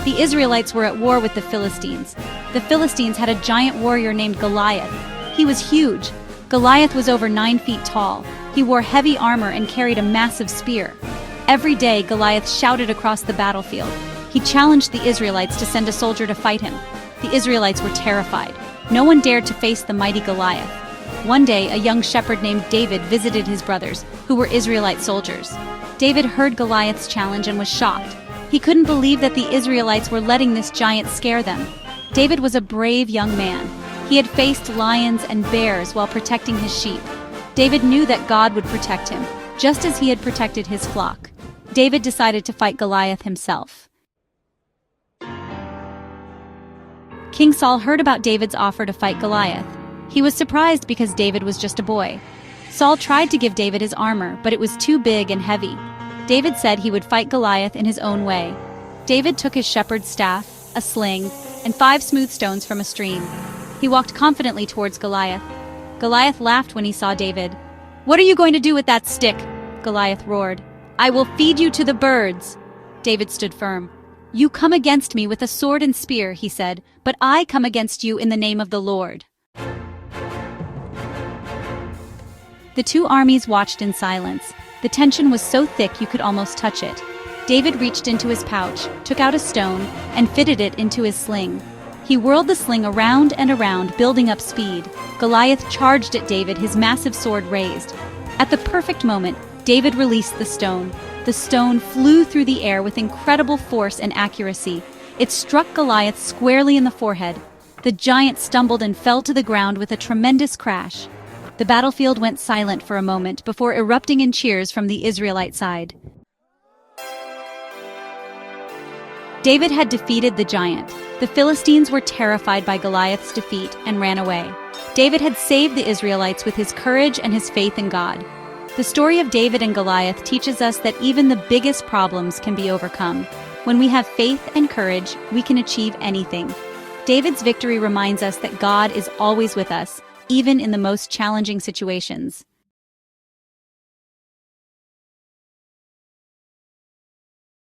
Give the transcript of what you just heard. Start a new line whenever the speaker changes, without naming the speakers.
The Israelites were at war with the Philistines. The Philistines had a giant warrior named Goliath. He was huge. Goliath was over 9 feet tall. He wore heavy armor and carried a massive spear. Every day, Goliath shouted across the battlefield. He challenged the Israelites to send a soldier to fight him. The Israelites were terrified. No one dared to face the mighty Goliath. One day, a young shepherd named David visited his brothers, who were Israelite soldiers. David heard Goliath's challenge and was shocked. He couldn't believe that the Israelites were letting this giant scare them. David was a brave young man. He had faced lions and bears while protecting his sheep. David knew that God would protect him, just as he had protected his flock. David decided to fight Goliath himself. King Saul heard about David's offer to fight Goliath. He was surprised because David was just a boy. Saul tried to give David his armor, but it was too big and heavy. David said he would fight Goliath in his own way. David took his shepherd's staff, a sling, and 5 smooth stones from a stream. He walked confidently towards Goliath. Goliath laughed when he saw David. "What are you going to do with that stick?" Goliath roared. "I will feed you to the birds." David stood firm. "You come against me with a sword and spear," he said, "but I come against you in the name of the Lord." The two armies watched in silence. The tension was so thick you could almost touch it. David reached into his pouch, took out a stone, and fitted it into his sling. He whirled the sling around and around, building up speed. Goliath charged at David, his massive sword raised. At the perfect moment, David released the stone. The stone flew through the air with incredible force and accuracy. It struck Goliath squarely in the forehead. The giant stumbled and fell to the ground with a tremendous crash. The battlefield went silent for a moment before erupting in cheers from the Israelite side. David had defeated the giant. The Philistines were terrified by Goliath's defeat and ran away. David had saved the Israelites with his courage and his faith in God. The story of David and Goliath teaches us that even the biggest problems can be overcome. When we have faith and courage, we can achieve anything. David's victory reminds us that God is always with us, even in the most challenging situations.